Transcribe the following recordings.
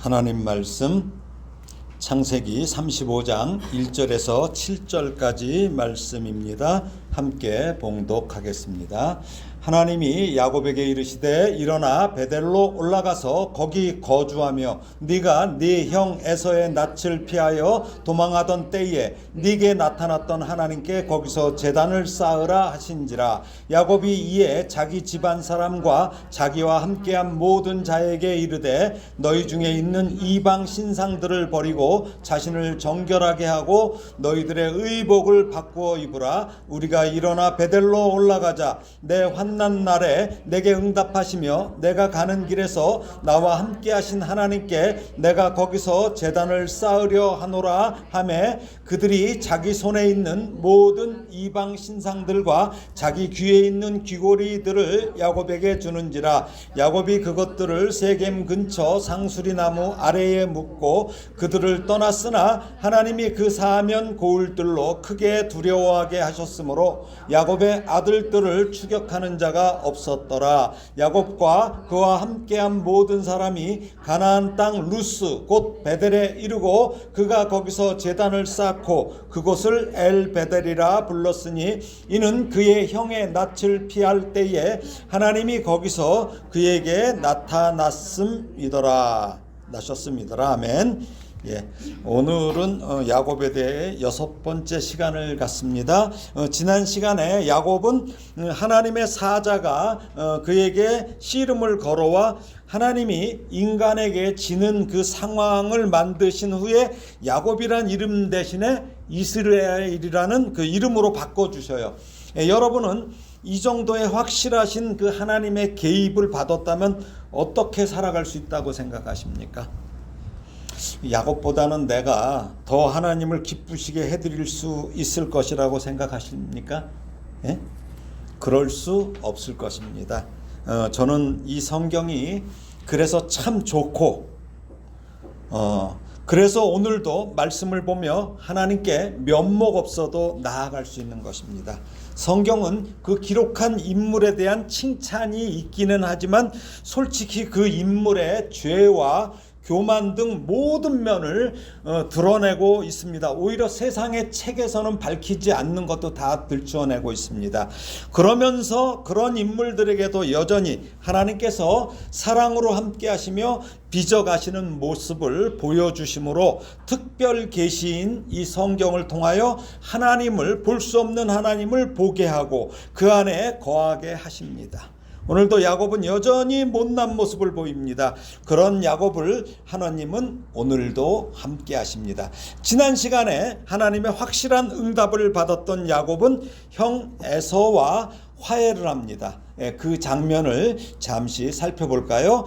하나님 말씀 창세기 35장 1절에서 7절까지 말씀입니다. 함께 봉독하겠습니다. 하나님이 야곱에게 이르시되 일어나 베델로 올라가서 거기 거주하며 네가 네 형 에서의 낯을 피하여 도망하던 때에 네게 나타났던 하나님께 거기서 제단을 쌓으라 하신지라. 야곱이 이에 자기 집안 사람과 자기와 함께한 모든 자에게 이르되 너희 중에 있는 이방 신상들을 버리고 자신을 정결하게 하고 너희들의 의복을 바꾸어 입으라. 우리가 일어나 베델로 올라가자. 내 환난 날에 내게 응답하시며 내가 가는 길에서 나와 함께 하신 하나님께 내가 거기서 제단을 쌓으려 하노라 하매 그들이 자기 손에 있는 모든 이방 신상들과 자기 귀에 있는 귀고리들을 야곱에게 주는지라. 야곱이 그것들을 세겜 근처 상수리 나무 아래에 묻고 그들을 떠났으나 하나님이 그 사면 고울들로 크게 두려워하게 하셨으므로 야곱의 아들들을 추격하는 자가 없었더라. 야곱과 그와 함께한 모든 사람이 가나안 땅 루스 곧 베델에 이르고 그가 거기서 제단을 쌓고 그곳을 엘 베델이라 불렀으니 이는 그의 형의 낯을 피할 때에 하나님이 거기서 그에게 나타났음이더라. 아멘. 오늘은 야곱에 대해 6번째 시간을 갖습니다. 지난 시간에 야곱은 하나님의 사자가 그에게 씨름을 걸어와 하나님이 인간에게 지는 그 상황을 만드신 후에 야곱이란 이름 대신에 이스라엘이라는 그 이름으로 바꿔주셔요. 여러분은 이 정도의 확실하신 그 하나님의 개입을 받았다면 어떻게 살아갈 수 있다고 생각하십니까? 야곱보다는 내가 더 하나님을 기쁘시게 해드릴 수 있을 것이라고 생각하십니까? 예? 그럴 수 없을 것입니다. 저는 이 성경이 그래서 참 좋고 그래서 오늘도 말씀을 보며 하나님께 면목 없어도 나아갈 수 있는 것입니다. 성경은 그 기록한 인물에 대한 칭찬이 있기는 하지만 솔직히 그 인물의 죄와 교만 등 모든 면을 드러내고 있습니다. 오히려 세상의 책에서는 밝히지 않는 것도 다 들춰내고 있습니다. 그러면서 그런 인물들에게도 여전히 하나님께서 사랑으로 함께 하시며 빚어가시는 모습을 보여주심으로 특별 계시인 이 성경을 통하여 하나님을 볼 수 없는 하나님을 보게 하고 그 안에 거하게 하십니다. 오늘도 야곱은 여전히 못난 모습을 보입니다. 그런 야곱을 하나님은 오늘도 함께 하십니다. 지난 시간에 하나님의 확실한 응답을 받았던 야곱은 형 에서와 화해를 합니다. 그 장면을 잠시 살펴볼까요?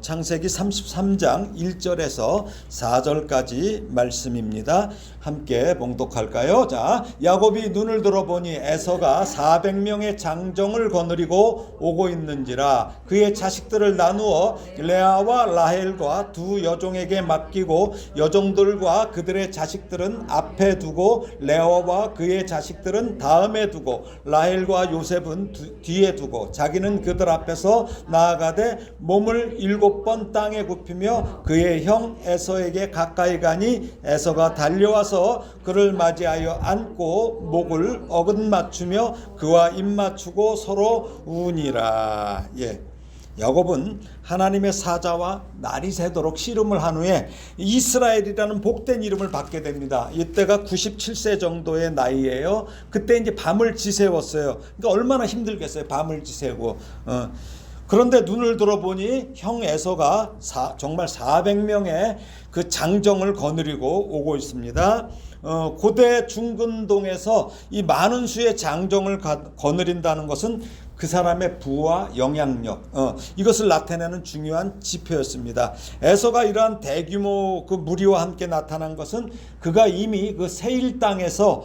창세기 33장 1절에서 4절까지 말씀입니다. 함께 봉독할까요? 자, 야곱이 눈을 들어보니 에서가 400명의 장정을 거느리고 오고 있는지라. 그의 자식들을 나누어 레아와 라헬과 두 여종에게 맡기고 여종들과 그들의 자식들은 앞에 두고 레아와 그의 자식들은 다음에 두고 라헬과 요셉은 뒤에 두고 자기는 그들 앞에서 나아가되 몸을 7번 땅에 굽히며 그의 형 에서에게 가까이 가니 에서가 달려와서 그를 맞이하여 안고 목을 어긋맞추며 그와 입맞추고 서로 우니라. 야곱은 하나님의 사자와 날이 새도록 씨름을 한 후에 이스라엘이라는 복된 이름을 받게 됩니다. 이때가 97세 정도의 나이예요. 그때 이제 밤을 지새웠어요. 그러니까 얼마나 힘들겠어요. 밤을 지새고. 그런데 눈을 들어보니 형 에서가 정말 400명의 그 장정을 거느리고 오고 있습니다. 고대 중근동에서 이 많은 수의 장정을 거느린다는 것은 그 사람의 부와 영향력, 이것을 나타내는 중요한 지표였습니다. 에서가 이러한 대규모 그 무리와 함께 나타난 것은 그가 이미 그 세일 땅에서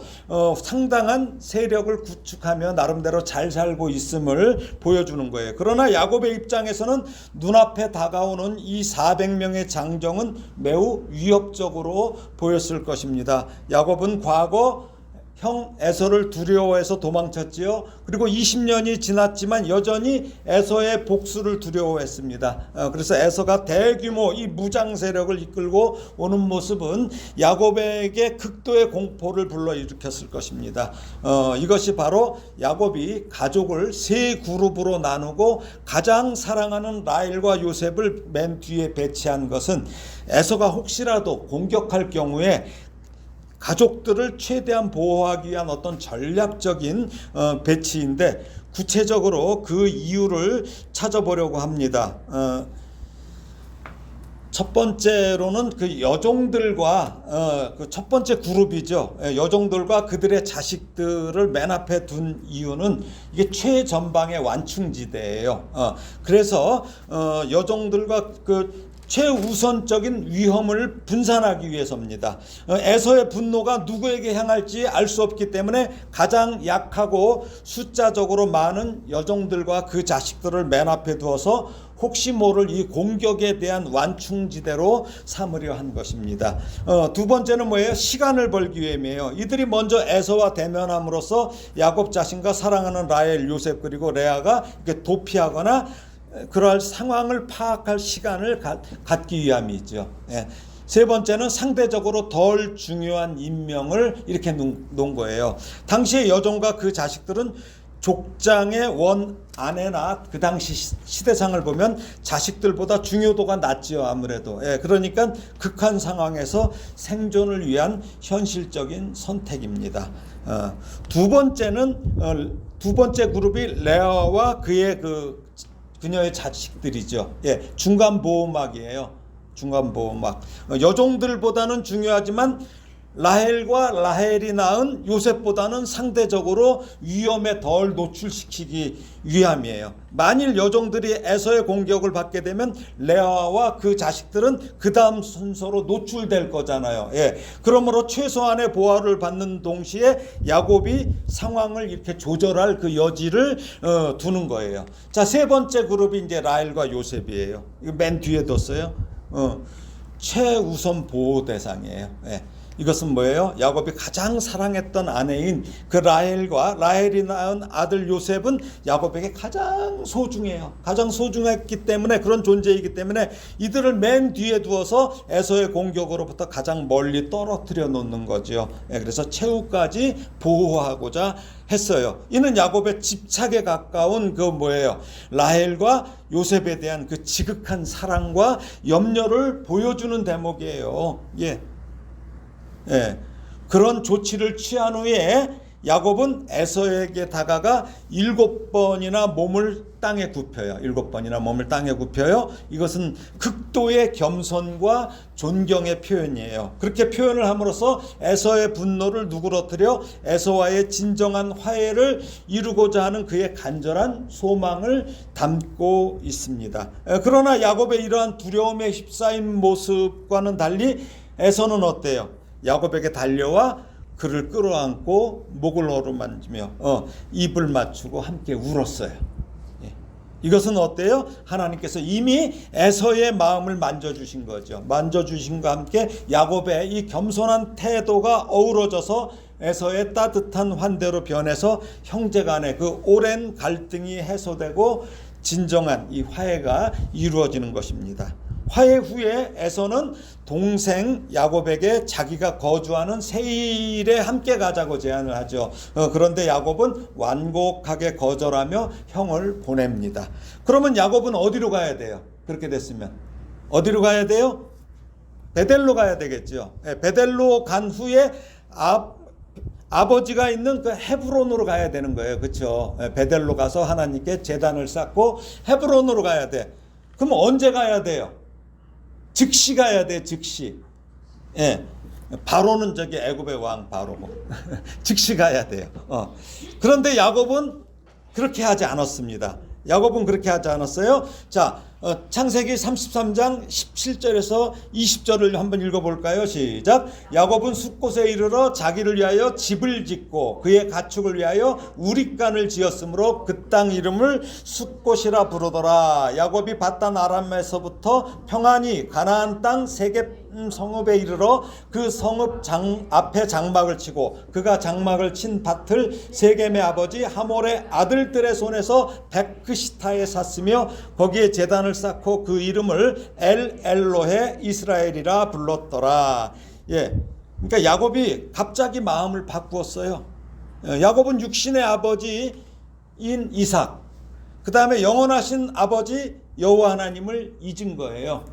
상당한 세력을 구축하며 나름대로 잘 살고 있음을 보여주는 거예요. 그러나 야곱의 입장에서는 눈앞에 다가오는 이 400명의 장정은 매우 위협적으로 보였을 것입니다. 야곱은 과거 형 에서를 두려워해서 도망쳤지요. 그리고 20년이 지났지만 여전히 에서의 복수를 두려워했습니다. 그래서 에서가 대규모 이 무장 세력을 이끌고 오는 모습은 야곱에게 극도의 공포를 불러일으켰을 것입니다. 이것이 바로 야곱이 가족을 세 그룹으로 나누고 가장 사랑하는 라헬과 요셉을 맨 뒤에 배치한 것은 에서가 혹시라도 공격할 경우에 가족들을 최대한 보호하기 위한 어떤 전략적인 배치인데, 구체적으로 그 이유를 찾아보려고 합니다. 첫 번째로는 그 여종들과 그 첫 번째 그룹이죠. 여종들과 그들의 자식들을 맨 앞에 둔 이유는 이게 최전방의 완충지대예요. 그래서 여종들과 그 최우선적인 위험을 분산하기 위해서입니다. 에서의 분노가 누구에게 향할지 알 수 없기 때문에 가장 약하고 숫자적으로 많은 여종들과 그 자식들을 맨 앞에 두어서 혹시 모를 이 공격에 대한 완충지대로 삼으려 한 것입니다. 두 번째는 뭐예요? 시간을 벌기 위함이에요. 이들이 먼저 에서와 대면함으로써 야곱 자신과 사랑하는 라헬, 요셉 그리고 레아가 이렇게 도피하거나 그럴 상황을 파악할 시간을 갖기 위함이죠. 세 번째는 상대적으로 덜 중요한 인명을 이렇게 놓은 거예요. 당시의 여종과 그 자식들은 족장의 원 아내나 그 당시 시대상을 보면 자식들보다 중요도가 낮지요. 아무래도. 그러니까 극한 상황에서 생존을 위한 현실적인 선택입니다. 두 번째는 두 번째 그룹이 레아와 그녀의 자식들이죠. 중간 보호막이에요. 중간 보호막. 여종들보다는 중요하지만 라헬과 라헬이 낳은 요셉보다는 상대적으로 위험에 덜 노출시키기 위함이에요. 만일 여종들이 에서의 공격을 받게 되면 레아와 그 자식들은 그 다음 순서로 노출될 거잖아요. 그러므로 최소한의 보호를 받는 동시에 야곱이 상황을 이렇게 조절할 그 여지를 두는 거예요. 자, 세 번째 그룹이 이제 라헬과 요셉이에요. 이거 맨 뒤에 뒀어요. 최우선 보호 대상이에요. 이것은 뭐예요? 야곱이 가장 사랑했던 아내인 그 라헬이 낳은 아들 요셉은 야곱에게 가장 소중해요. 가장 소중했기 때문에, 그런 존재이기 때문에 이들을 맨 뒤에 두어서 에서의 공격으로부터 가장 멀리 떨어뜨려 놓는 거죠. 그래서 최후까지 보호하고자 했어요. 이는 야곱의 집착에 가까운 그 뭐예요? 라헬과 요셉에 대한 그 지극한 사랑과 염려를 보여주는 대목이에요. 그런 조치를 취한 후에 야곱은 에서에게 다가가 7번이나 몸을 땅에 굽혀요. 7번이나 몸을 땅에 굽혀요. 이것은 극도의 겸손과 존경의 표현이에요. 그렇게 표현을 함으로써 에서의 분노를 누그러뜨려 에서와의 진정한 화해를 이루고자 하는 그의 간절한 소망을 담고 있습니다. 그러나 야곱의 이러한 두려움에 휩싸인 모습과는 달리 에서는 어때요? 야곱에게 달려와 그를 끌어안고 목을 어루만지며 입을 맞추고 함께 울었어요. 이것은 어때요? 하나님께서 이미 에서의 마음을 만져주신 거죠. 만져주신과 함께 야곱의 이 겸손한 태도가 어우러져서 에서의 따뜻한 환대로 변해서 형제간의 그 오랜 갈등이 해소되고 진정한 이 화해가 이루어지는 것입니다. 화해 후에 에서는 동생 야곱에게 자기가 거주하는 세일에 함께 가자고 제안을 하죠. 그런데 야곱은 완곡하게 거절하며 형을 보냅니다. 그러면 야곱은 어디로 가야 돼요? 그렇게 됐으면 어디로 가야 돼요? 베델로 가야 되겠죠. 베델로 간 후에 아버지가 있는 그 헤브론으로 가야 되는 거예요. 그렇죠? 베델로 가서 하나님께 제단을 쌓고 헤브론으로 가야 돼. 그럼 언제 가야 돼요? 즉시 가야 돼. 즉시. 바로는 저기 애굽의 왕 바로고 즉시 가야 돼요. 그런데 야곱은 그렇게 하지 않았습니다. 야곱은 그렇게 하지 않았어요. 자, 창세기 33장 17절에서 20절을 한번 읽어볼까요? 시작. 야곱은 숫곳에 이르러 자기를 위하여 집을 짓고 그의 가축을 위하여 우릿간을 지었으므로 그 땅 이름을 숫곳이라 부르더라. 야곱이 바단 아람에서부터 평안히 가나안 땅 세겜 성읍에 이르러 그 성읍 앞에 장막을 치고 그가 장막을 친 밭을 세겜의 아버지 하몰의 아들들의 손에서 베크시타에 샀으며 거기에 제단을 쌓고 그 이름을 엘로헤 이스라엘이라 불렀더라. 예, 그러니까 야곱이 갑자기 마음을 바꾸었어요. 야곱은 육신의 아버지인 이삭, 그 다음에 영원하신 아버지 여호와 하나님을 잊은 거예요.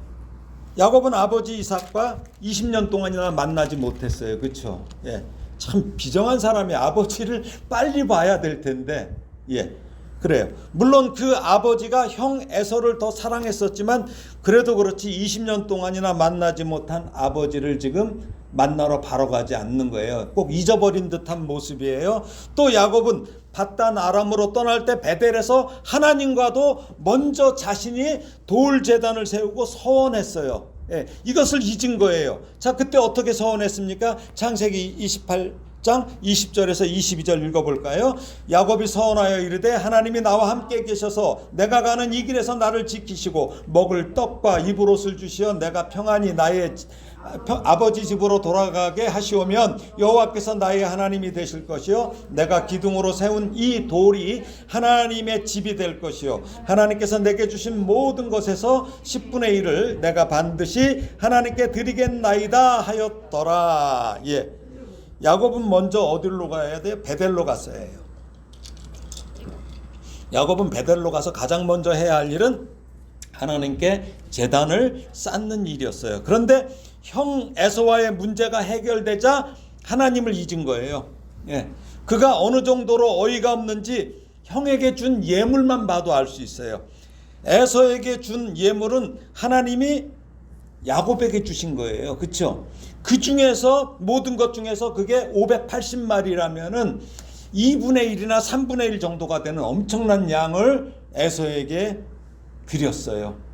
야곱은 아버지 이삭과 20년 동안이나 만나지 못했어요. 그렇죠? 예, 참 비정한 사람이 아버지를 빨리 봐야 될 텐데, 예, 그래요. 물론 그 아버지가 형 에서를 더 사랑했었지만 그래도 그렇지 20년 동안이나 만나지 못한 아버지를 지금 만나러 바로 가지 않는 거예요. 꼭 잊어버린 듯한 모습이에요. 또 야곱은 밧단 아람으로 떠날 때 베델에서 하나님과도 먼저 자신이 돌 제단을 세우고 서원했어요. 예, 이것을 잊은 거예요. 자, 그때 어떻게 서원했습니까? 창세기 28장 20절에서 22절 읽어볼까요? 야곱이 서원하여 이르되 하나님이 나와 함께 계셔서 내가 가는 이 길에서 나를 지키시고 먹을 떡과 입을 옷을 주시어 내가 평안히 나의 아버지 집으로 돌아가게 하시오면 여호와께서 나의 하나님이 되실 것이요 내가 기둥으로 세운 이 돌이 하나님의 집이 될 것이요 하나님께서 내게 주신 모든 것에서 10분의 1을 내가 반드시 하나님께 드리겠나이다 하였더라. 예, 야곱은 먼저 어디로 가야 돼요? 베델로 갔어야 해요. 야곱은 베델로 가서 가장 먼저 해야 할 일은 하나님께 제단을 쌓는 일이었어요. 그런데 형 에서와의 문제가 해결되자 하나님을 잊은 거예요. 예, 그가 어느 정도로 어이가 없는지 형에게 준 예물만 봐도 알 수 있어요. 에서에게 준 예물은 하나님이 야곱에게 주신 거예요. 그렇죠? 그 중에서 모든 것 중에서 그게 580마리라면은 2분의 1이나 3분의 1 정도가 되는 엄청난 양을 에서에게 드렸어요.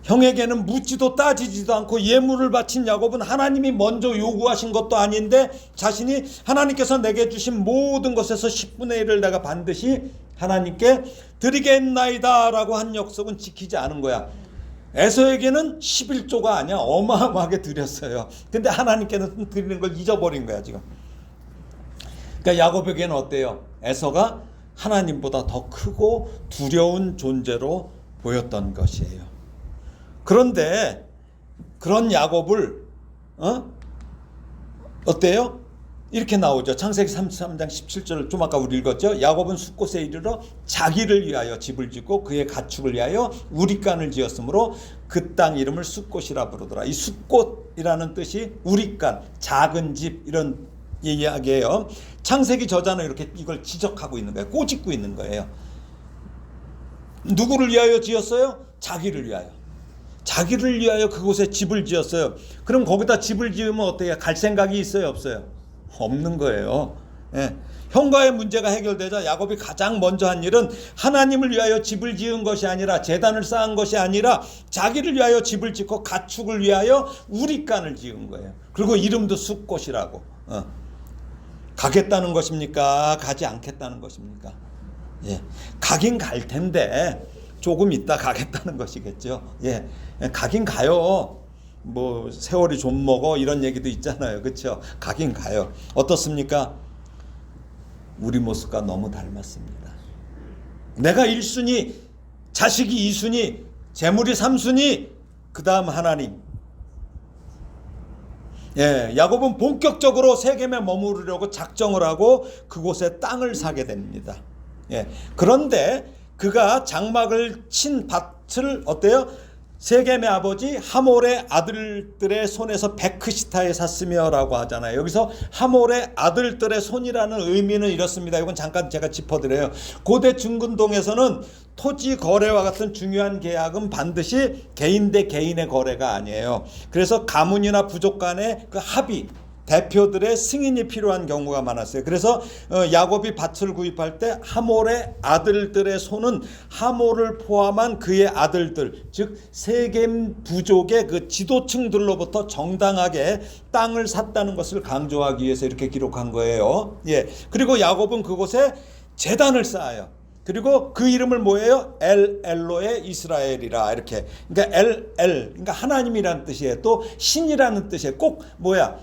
형에게는 묻지도 따지지도 않고 예물을 바친 야곱은 하나님이 먼저 요구하신 것도 아닌데 자신이 하나님께서 내게 주신 모든 것에서 10분의 1을 내가 반드시 하나님께 드리겠나이다 라고 한 약속은 지키지 않은 거야. 에서에게는 11조가 아니야. 어마어마하게 드렸어요. 근데 하나님께는 드리는 걸 잊어버린 거야 지금. 그러니까 야곱에게는 어때요? 에서가 하나님보다 더 크고 두려운 존재로 보였던 것이에요. 그런데 그런 야곱을 어때요? 이렇게 나오죠. 창세기 33장 17절을 좀 아까 우리 읽었죠. 야곱은 숫곳에 이르러 자기를 위하여 집을 짓고 그의 가축을 위하여 우리간을 지었으므로 그 땅 이름을 숫곳이라 부르더라. 이 숫곳이라는 뜻이 우리간, 작은 집 이런 이야기예요. 창세기 저자는 이렇게 이걸 지적하고 있는 거예요. 꼬집고 있는 거예요. 누구를 위하여 지었어요? 자기를 위하여. 자기를 위하여 그곳에 집을 지었어요. 그럼 거기다 집을 지으면 어때요? 갈 생각이 있어요? 없어요? 없는 거예요. 예. 형과의 문제가 해결되자 야곱이 가장 먼저 한 일은 하나님을 위하여 집을 지은 것이 아니라 제단을 쌓은 것이 아니라 자기를 위하여 집을 짓고 가축을 위하여 우리간을 지은 거예요. 그리고 이름도 숫곳이라고. 가겠다는 것입니까? 가지 않겠다는 것입니까? 예. 가긴 갈 텐데 조금 있다 가겠다는 것이겠죠. 예, 가긴 가요. 뭐 세월이 좀 먹어 이런 얘기도 있잖아요. 그렇죠? 가긴 가요. 어떻습니까? 우리 모습과 너무 닮았습니다. 내가 1순위, 자식이 2순위, 재물이 3순위, 그 다음 하나님. 예, 야곱은 본격적으로 세겜에 머무르려고 작정을 하고 그곳에 땅을 사게 됩니다. 예, 그런데 그가 장막을 친 밭을 어때요? 세겜의 아버지 하몰의 아들들의 손에서 베크시타에 샀으며 라고 하잖아요. 여기서 하몰의 아들들의 손이라는 의미는 이렇습니다. 이건 잠깐 제가 짚어드려요. 고대 중근동에서는 토지 거래와 같은 중요한 계약은 반드시 개인 대 개인의 거래가 아니에요. 그래서 가문이나 부족 간의 그 합의, 대표들의 승인이 필요한 경우가 많았어요. 그래서 야곱이 밭을 구입할 때 하몰의 아들들의 손은 하몰을 포함한 그의 아들들, 즉 세겜 부족의 그 지도층들로부터 정당하게 땅을 샀다는 것을 강조하기 위해서 이렇게 기록한 거예요. 예. 그리고 야곱은 그곳에 제단을 쌓아요. 그리고 그 이름을 뭐예요? 엘로의 이스라엘이라 이렇게. 그러니까 그러니까 하나님이라는 뜻이에요. 또 신이라는 뜻이에요. 꼭 뭐야?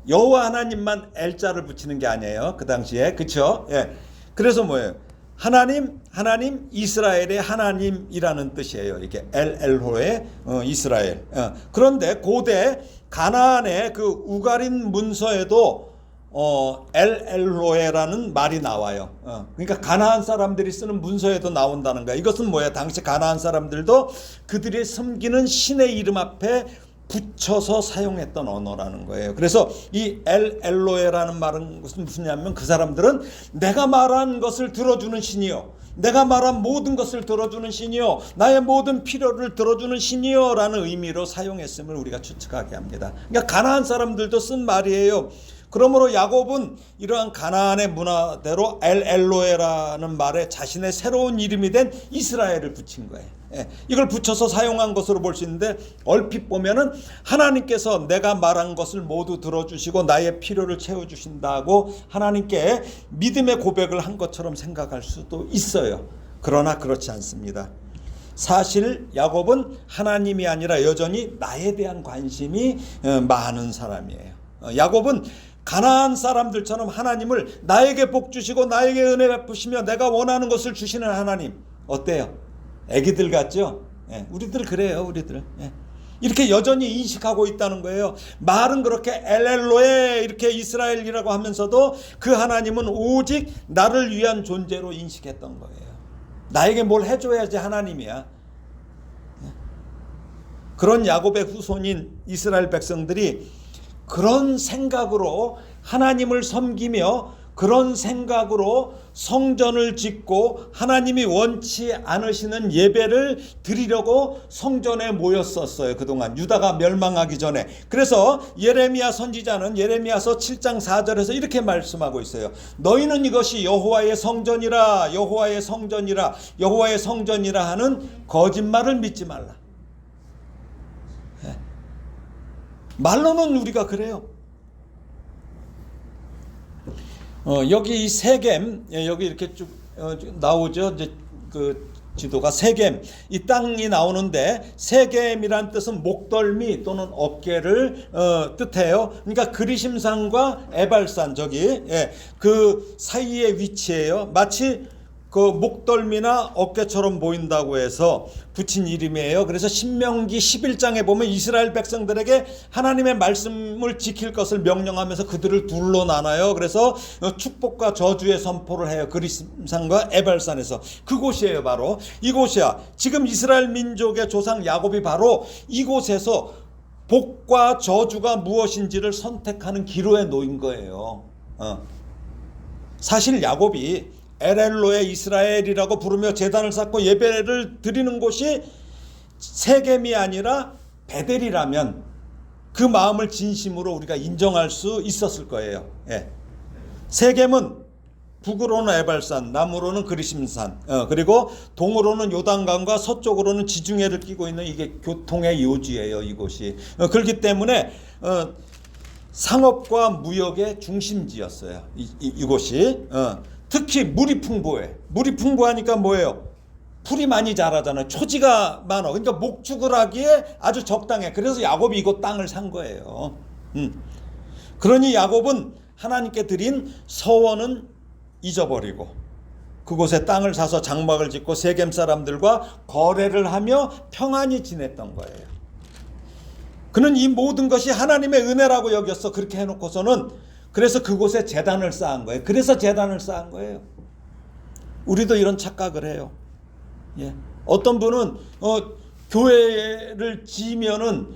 여호와 하나님만 엘자를 붙이는 게 아니에요. 그 당시에. 그렇죠? 예. 그래서 뭐예요? 하나님 이스라엘의 하나님이라는 뜻이에요. 이게 엘로의 이스라엘. 그런데 고대 가나안의 그 우가린 문서에도 엘로에라는 말이 나와요. 그러니까 가나안 사람들이 쓰는 문서에도 나온다는 거야. 이것은 뭐야? 당시 가나안 사람들도 그들이 섬기는 신의 이름 앞에 붙여서 사용했던 언어라는 거예요. 그래서 이 엘로에라는 말은 무슨 냐면 그 사람들은 내가 말한 것을 들어주는 신이요, 내가 말한 모든 것을 들어주는 신이요, 나의 모든 필요를 들어주는 신이요 라는 의미로 사용했음을 우리가 추측하게 합니다. 그러니까 가나안 사람들도 쓴 말이에요. 그러므로 야곱은 이러한 가나안의 문화대로 엘로에라는 말에 자신의 새로운 이름이 된 이스라엘을 붙인 거예요. 이걸 붙여서 사용한 것으로 볼 수 있는데, 얼핏 보면은 하나님께서 내가 말한 것을 모두 들어주시고 나의 필요를 채워주신다고 하나님께 믿음의 고백을 한 것처럼 생각할 수도 있어요. 그러나 그렇지 않습니다. 사실 야곱은 하나님이 아니라 여전히 나에 대한 관심이 많은 사람이에요. 야곱은 가나안 사람들처럼 하나님을 나에게 복 주시고 나에게 은혜 베푸시며 내가 원하는 것을 주시는 하나님, 어때요? 애기들 같죠? 우리들 그래요. 우리들 이렇게 여전히 인식하고 있다는 거예요. 말은 그렇게 엘로에 이렇게 이스라엘이라고 하면서도 그 하나님은 오직 나를 위한 존재로 인식했던 거예요. 나에게 뭘 해줘야지 하나님이야. 그런 야곱의 후손인 이스라엘 백성들이 그런 생각으로 하나님을 섬기며 그런 생각으로 성전을 짓고 하나님이 원치 않으시는 예배를 드리려고 성전에 모였었어요. 그동안 유다가 멸망하기 전에. 그래서 예레미야 선지자는 예레미야서 7장 4절에서 이렇게 말씀하고 있어요. 너희는 이것이 여호와의 성전이라, 여호와의 성전이라, 여호와의 성전이라 하는 거짓말을 믿지 말라. 말로는 우리가 그래요. 여기 이 세겜, 여기 이렇게 쭉 나오죠. 이제 그 지도가 세겜, 이 땅이 나오는데 세겜이란 뜻은 목덜미 또는 어깨를 뜻해요. 그러니까 그리심산과 에발산 저기 그 사이에 위치해요. 마치 그 목덜미나 어깨처럼 보인다고 해서 붙인 이름이에요. 그래서 신명기 11장에 보면 이스라엘 백성들에게 하나님의 말씀을 지킬 것을 명령하면서 그들을 둘로 나눠요. 그래서 축복과 저주의 선포를 해요. 그리심산과 에발산에서. 그곳이에요. 바로 이곳이야. 지금 이스라엘 민족의 조상 야곱이 바로 이곳에서 복과 저주가 무엇인지를 선택하는 기로에 놓인 거예요. 사실 야곱이 엘로의 이스라엘이라고 부르며 제단을 쌓고 예배를 드리는 곳이 세겜이 아니라 베델이라면 그 마음을 진심으로 우리가 인정할 수 있었을 거예요. 세겜은 북으로는 에발산, 남으로는 그리심산, 그리고 동으로는 요단강과 서쪽으로는 지중해를 끼고 있는 이게 교통의 요지예요. 이곳이. 그렇기 때문에 상업과 무역의 중심지였어요. 이곳이. 특히 물이 풍부해. 물이 풍부하니까 뭐예요? 풀이 많이 자라잖아요. 초지가 많아. 그러니까 목축을 하기에 아주 적당해. 그래서 야곱이 이곳 땅을 산 거예요. 그러니 야곱은 하나님께 드린 서원은 잊어버리고 그곳에 땅을 사서 장막을 짓고 세겜 사람들과 거래를 하며 평안히 지냈던 거예요. 그는 이 모든 것이 하나님의 은혜라고 여겼어. 그렇게 해놓고서는 그래서 그곳에 제단을 쌓은 거예요. 그래서 제단을 쌓은 거예요. 우리도 이런 착각을 해요. 어떤 분은 교회를 지으면은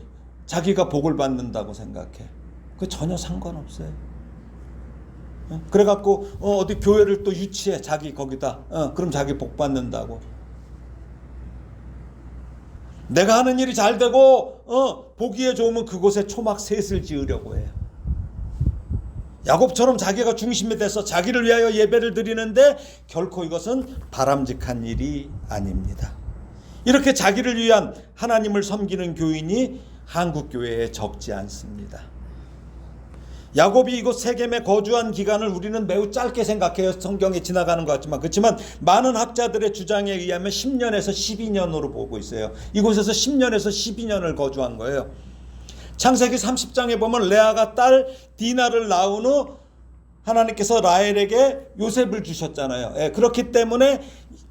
자기가 복을 받는다고 생각해. 그 전혀 상관없어요. 그래갖고 어디 교회를 또 유치해. 자기 거기다. 그럼 자기 복 받는다고. 내가 하는 일이 잘 되고 보기에 좋으면 그곳에 초막 셋을 지으려고 해요. 야곱처럼 자기가 중심이 돼서 자기를 위하여 예배를 드리는데 결코 이것은 바람직한 일이 아닙니다. 이렇게 자기를 위한 하나님을 섬기는 교인이 한국 교회에 적지 않습니다. 야곱이 이곳 세겜에 거주한 기간을 우리는 매우 짧게 생각해요. 성경에 지나가는 것 같지만, 그렇지만 많은 학자들의 주장에 의하면 10년에서 12년으로 보고 있어요. 이곳에서 10년에서 12년을 거주한 거예요. 창세기 30장에 보면 레아가 딸 디나를 낳은 후 하나님께서 라헬에게 요셉을 주셨잖아요. 그렇기 때문에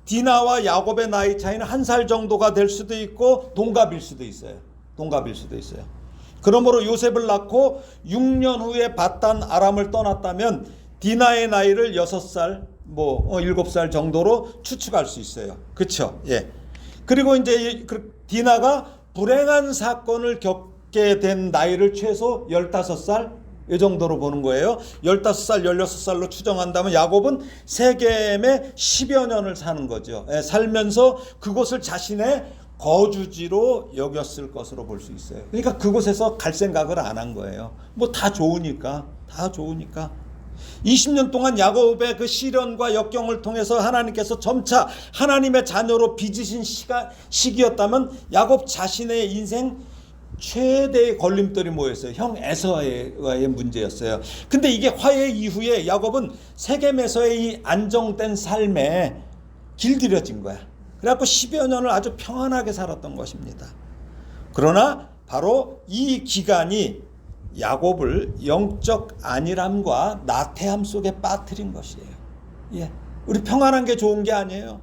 디나와 야곱의 나이 차이는 1살 정도가 될 수도 있고 동갑일 수도 있어요. 그러므로 요셉을 낳고 6년 후에 바단 아람을 떠났다면 디나의 나이를 6살, 7살 정도로 추측할 수 있어요. 그렇죠? 예. 그리고 이제 디나가 불행한 사건을 겪게 된 나이를 최소 15살 이 정도로 보는 거예요. 15살, 16살로 추정한다면 야곱은 세겜에 10여 년을 사는 거죠. 살면서 그곳을 자신의 거주지로 여겼을 것으로 볼 수 있어요. 그러니까 그곳에서 갈 생각을 안 한 거예요. 다 좋으니까. 20년 동안 야곱의 그 시련과 역경을 통해서 하나님께서 점차 하나님의 자녀로 빚으신 시기였다면 야곱 자신의 인생 최대의 걸림돌이 뭐였어요? 형 에서와의 문제였어요. 근데 이게 화해 이후에 야곱은 세겜에서의 이 안정된 삶에 길들여진 거야. 그래갖고 10여 년을 아주 평안하게 살았던 것입니다. 그러나 바로 이 기간이 야곱을 영적 안일함과 나태함 속에 빠뜨린 것이에요. 예, 우리 평안한 게 좋은 게 아니에요.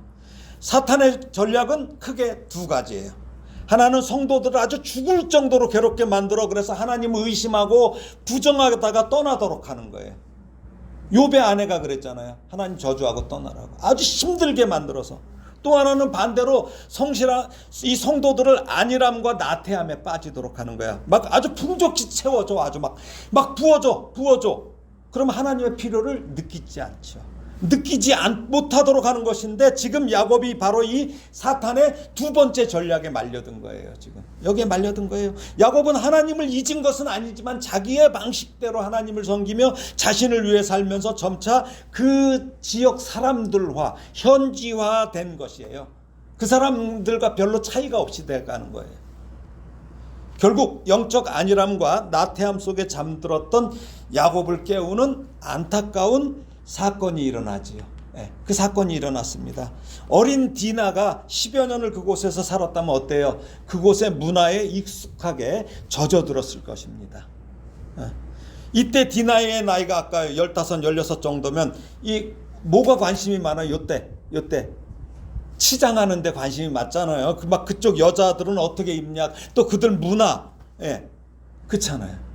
사탄의 전략은 크게 두 가지예요. 하나는 성도들을 아주 죽을 정도로 괴롭게 만들어 그래서 하나님을 의심하고 부정하다가 떠나도록 하는 거예요. 욥의 아내가 그랬잖아요. 하나님 저주하고 떠나라고. 아주 힘들게 만들어서. 또 하나는 반대로 성실한 이 성도들을 안일함과 나태함에 빠지도록 하는 거야. 막 아주 풍족히 채워줘. 아주 막 부어줘. 그럼 하나님의 필요를 느끼지 못하도록 하는 것인데 지금 야곱이 바로 이 사탄의 두 번째 전략에 말려든 거예요. 지금 여기에 말려든 거예요. 야곱은 하나님을 잊은 것은 아니지만 자기의 방식대로 하나님을 섬기며 자신을 위해 살면서 점차 그 지역 사람들과 현지화된 것이에요. 그 사람들과 별로 차이가 없이 돼가는 거예요. 결국 영적 안일함과 나태함 속에 잠들었던 야곱을 깨우는 안타까운 사건이 일어나지요. 그 사건이 일어났습니다. 어린 디나가 10여 년을 그곳에서 살았다면 어때요? 그곳의 문화에 익숙하게 젖어들었을 것입니다. 이때 디나의 나이가 아까 15, 16 정도면 이 뭐가 관심이 많아요? 요때 치장하는 데 관심이 많잖아요. 그쪽 여자들은 어떻게 입냐, 또 그들 문화, 그렇잖아요.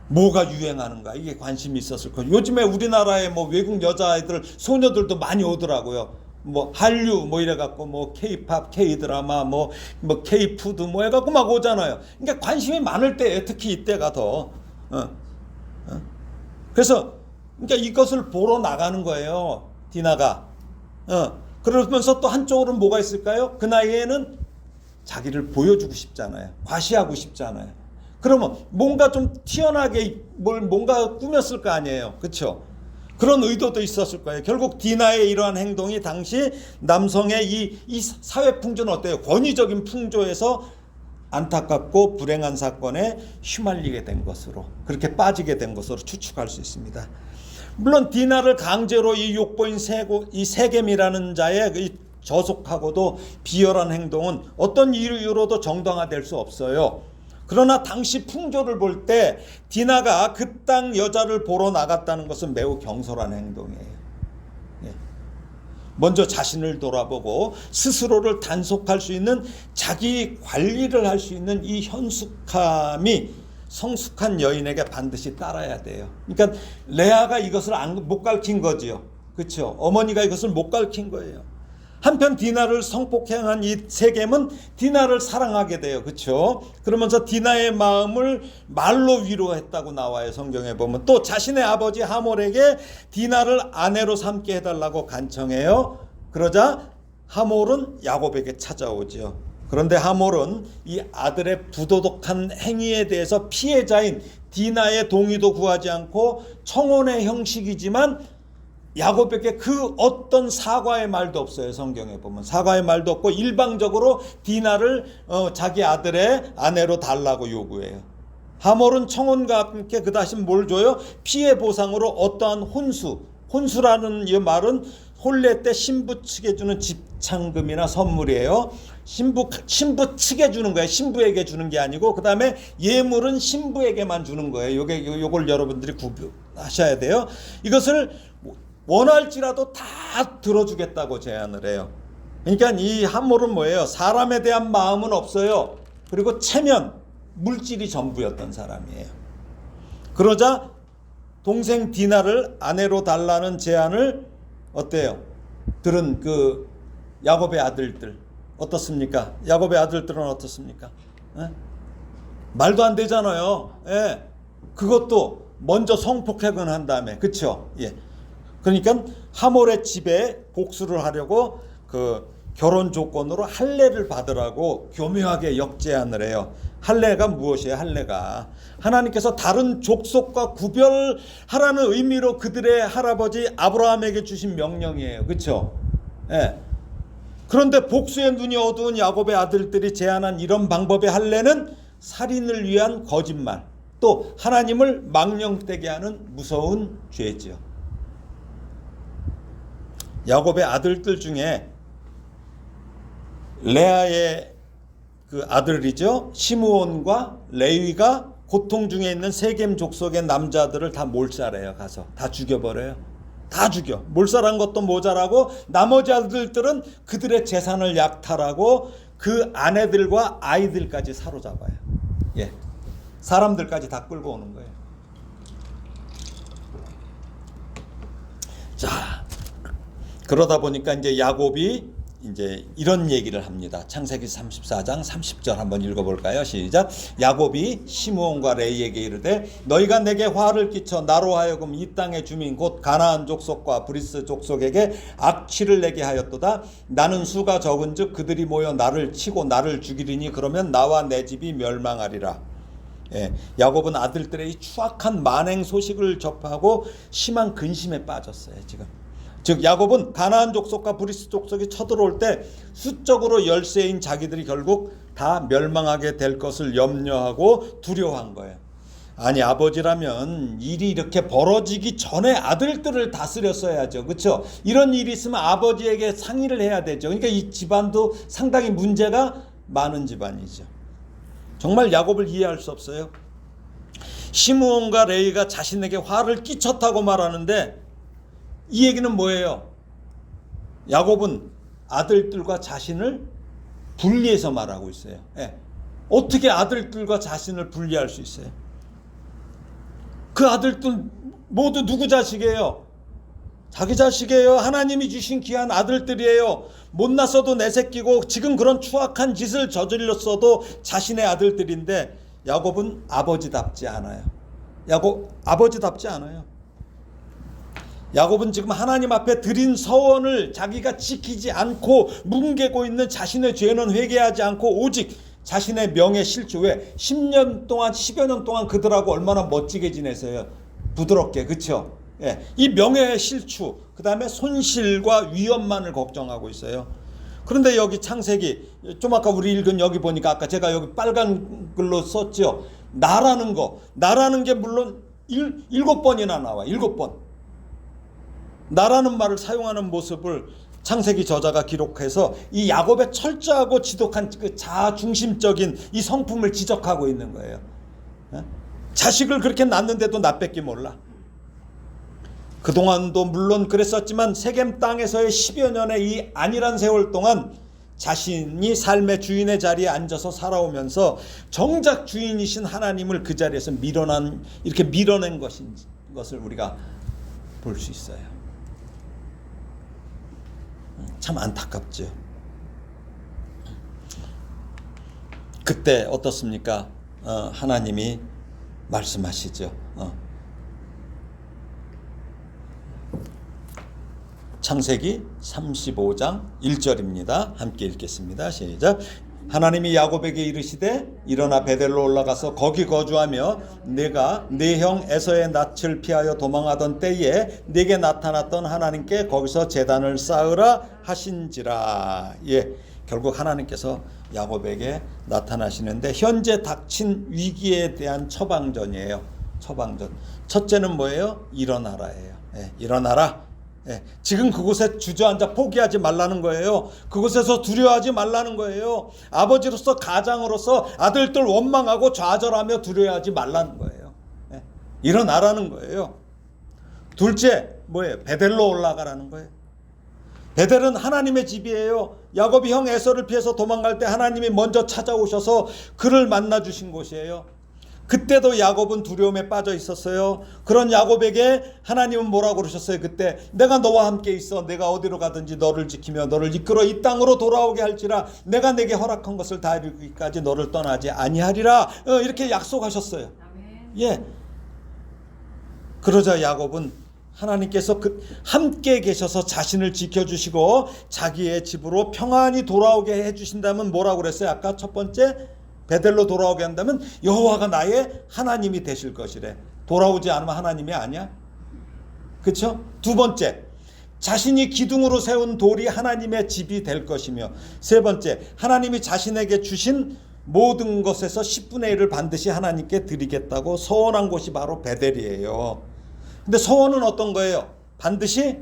뭐가 유행하는가 이게 관심이 있었을 거예요. 요즘에 우리나라에 외국 여자애들 소녀들도 많이 오더라고요. 한류 이래갖고 K-팝, K-드라마, K-푸드 해갖고 막 오잖아요. 그러니까 관심이 많을 때에 특히 이때가 더 그래서 그러니까 이것을 보러 나가는 거예요. 디나가. 그러면서 또 한쪽으로는 뭐가 있을까요? 그 나이에는 자기를 보여주고 싶잖아요. 과시하고 싶잖아요. 그러면 뭔가 좀 튀어나게 뭔가 꾸몄을 거 아니에요. 그렇죠? 그런 의도도 있었을 거예요. 결국 디나의 이러한 행동이 당시 남성의 이 사회 풍조는 어때요? 권위적인 풍조에서 안타깝고 불행한 사건에 휘말리게 된 것으로, 그렇게 빠지게 된 것으로 추측할 수 있습니다. 물론 디나를 강제로 이 욕보인 이 세겜이라는 자의 이 저속하고도 비열한 행동은 어떤 이유로도 정당화될 수 없어요. 그러나 당시 풍조를 볼 때 디나가 그 땅 여자를 보러 나갔다는 것은 매우 경솔한 행동이에요. 먼저 자신을 돌아보고 스스로를 단속할 수 있는, 자기 관리를 할 수 있는 이 현숙함이 성숙한 여인에게 반드시 따라야 돼요. 그러니까 레아가 이것을 못 가르친 거지요. 그렇죠? 어머니가 이것을 못 가르친 거예요. 한편 디나를 성폭행한 이 세겜은 디나를 사랑하게 돼요. 그렇죠? 그러면서 디나의 마음을 말로 위로했다고 나와요. 성경에 보면. 또 자신의 아버지 하몰에게 디나를 아내로 삼게 해달라고 간청해요. 그러자 하몰은 야곱에게 찾아오죠. 그런데 하몰은 이 아들의 부도덕한 행위에 대해서 피해자인 디나의 동의도 구하지 않고 청혼의 형식이지만 야곱에게 그 어떤 사과의 말도 없어요. 성경에 보면 사과의 말도 없고 일방적으로 디나를 자기 아들의 아내로 달라고 요구해요. 하몰은 청혼과 함께 그 다시 뭘 줘요? 피해 보상으로 어떠한 혼수라는 이 말은 혼례 때 신부 측에 주는 집창금이나 선물이에요. 신부 측에 주는 거예요. 신부에게 주는 게 아니고, 그 다음에 예물은 신부에게만 주는 거예요. 요걸 여러분들이 구분하셔야 돼요. 이것을 원할지라도 다 들어주겠다고 제안을 해요. 그러니까 이 하몰은 뭐예요? 사람에 대한 마음은 없어요. 그리고 체면, 물질이 전부였던 사람이에요. 그러자 동생 디나를 아내로 달라는 제안을 어때요? 들은 그 야곱의 아들들 어떻습니까? 야곱의 아들들은 어떻습니까? 에? 말도 안 되잖아요. 예. 그것도 먼저 성폭행을 한 다음에, 그렇죠? 예. 그러니까 하몰의 집에 복수를 하려고 그 결혼 조건으로 할례를 받으라고 교묘하게 역제안을 해요. 할례가 무엇이에요? 할례가 하나님께서 다른 족속과 구별하라는 의미로 그들의 할아버지 아브라함에게 주신 명령이에요. 그렇죠? 예. 그런데 복수의 눈이 어두운 야곱의 아들들이 제안한 이런 방법의 할례는 살인을 위한 거짓말, 또 하나님을 망령되게 하는 무서운 죄지요. 야곱의 아들들 중에 레아의 그 아들이죠, 시므온과 레위가 고통 중에 있는 세겜 족속의 남자들을 다 몰살해요. 가서 다 죽여버려요. 다 죽여. 몰살한 것도 모자라고 나머지 아들들은 그들의 재산을 약탈하고 그 아내들과 아이들까지 사로잡아요. 예, 사람들까지 다 끌고 오는 거예요. 자, 그러다 보니까 이제 야곱이 이제 이런 얘기를 합니다. 창세기 34장 30절 한번 읽어볼까요? 시작. 야곱이 시므온과 레이에게 이르되 너희가 내게 화를 끼쳐 나로 하여금 이 땅의 주민 곧 가나안 족속과 브리스 족속에게 악취를 내게 하였도다. 나는 수가 적은즉 그들이 모여 나를 치고 나를 죽이리니 그러면 나와 내 집이 멸망하리라. 예, 야곱은 아들들의 이 추악한 만행 소식을 접하고 심한 근심에 빠졌어요. 지금 즉 야곱은 가나안 족속과 브리스 족속이 쳐들어올 때 수적으로 열세인 자기들이 결국 다 멸망하게 될 것을 염려하고 두려워한 거예요. 아니, 아버지라면 일이 이렇게 벌어지기 전에 아들들을 다스렸어야죠. 그렇죠? 이런 일이 있으면 아버지에게 상의를 해야 되죠. 그러니까 이 집안도 상당히 문제가 많은 집안이죠. 정말 야곱을 이해할 수 없어요. 시므온과 레위가 자신에게 화를 끼쳤다고 말하는데 이 얘기는 뭐예요? 야곱은 아들들과 자신을 분리해서 말하고 있어요. 예. 어떻게 아들들과 자신을 분리할 수 있어요? 그 아들들 모두 누구 자식이에요? 자기 자식이에요. 하나님이 주신 귀한 아들들이에요. 못났어도 내 새끼고 지금 그런 추악한 짓을 저질렀어도 자신의 아들들인데 야곱은 아버지답지 않아요. 야곱 아버지답지 않아요. 야곱은 지금 하나님 앞에 드린 서원을 자기가 지키지 않고 뭉개고 있는 자신의 죄는 회개하지 않고 오직 자신의 명예 실추. 왜? 10년 동안 10여 년 동안 그들하고 얼마나 멋지게 지내세요. 부드럽게. 그렇죠? 예. 이 명예의 실추, 그 다음에 손실과 위험만을 걱정하고 있어요. 그런데 여기 창세기 좀 아까 우리 읽은 여기 보니까 아까 제가 여기 빨간 글로 썼죠. 나라는 게 물론 7번이나 나와. 7번. 나라는 말을 사용하는 모습을 창세기 저자가 기록해서 이 야곱의 철저하고 지독한 그 자중심적인 이 성품을 지적하고 있는 거예요. 자식을 그렇게 낳는데도 나밖에 몰라. 그동안도 물론 그랬었지만 세겜 땅에서의 10여 년의 이 안일한 세월 동안 자신이 삶의 주인의 자리에 앉아서 살아오면서 정작 주인이신 하나님을 그 자리에서 이렇게 밀어낸 것을 우리가 볼 수 있어요. 참 안타깝죠. 그때 어떻습니까? 하나님이 말씀하시죠. 창세기 35장 1절입니다. 함께 읽겠습니다. 시작. 하나님이 야곱에게 이르시되 일어나 베델로 올라가서 거기 거주하며 내가 네 형 에서의 낯을 피하여 도망하던 때에 네게 나타났던 하나님께 거기서 제단을 쌓으라 하신지라. 예, 결국 하나님께서 야곱에게 나타나시는데 현재 닥친 위기에 대한 처방전이에요. 처방전. 첫째는 뭐예요? 일어나라예요. 일어나라. 지금 그곳에 주저앉아 포기하지 말라는 거예요. 그곳에서 두려워하지 말라는 거예요. 아버지로서 가장으로서 아들들 원망하고 좌절하며 두려워하지 말라는 거예요. 일어나라는 거예요. 둘째 뭐예요? 베델로 올라가라는 거예요. 베델은 하나님의 집이에요. 야곱이 형 에서를 피해서 도망갈 때 하나님이 먼저 찾아오셔서 그를 만나 주신 곳이에요. 그때도 야곱은 두려움에 빠져 있었어요. 그런 야곱에게 하나님은 뭐라고 그러셨어요? 그때 내가 너와 함께 있어. 내가 어디로 가든지 너를 지키며 너를 이끌어 이 땅으로 돌아오게 할지라. 내가 내게 허락한 것을 다 이루기까지 너를 떠나지 아니하리라. 이렇게 약속하셨어요. 예. 그러자 야곱은 하나님께서 함께 계셔서 자신을 지켜주시고 자기의 집으로 평안히 돌아오게 해주신다면 뭐라고 그랬어요? 아까 첫 번째 베델로 돌아오게 한다면 여호와가 나의 하나님이 되실 것이래. 돌아오지 않으면 하나님이 아니야? 그렇죠? 두 번째, 자신이 기둥으로 세운 돌이 하나님의 집이 될 것이며, 세 번째, 하나님이 자신에게 주신 모든 것에서 10분의 1을 반드시 하나님께 드리겠다고 서원한 곳이 바로 베델이에요. 근데 서원은 어떤 거예요? 반드시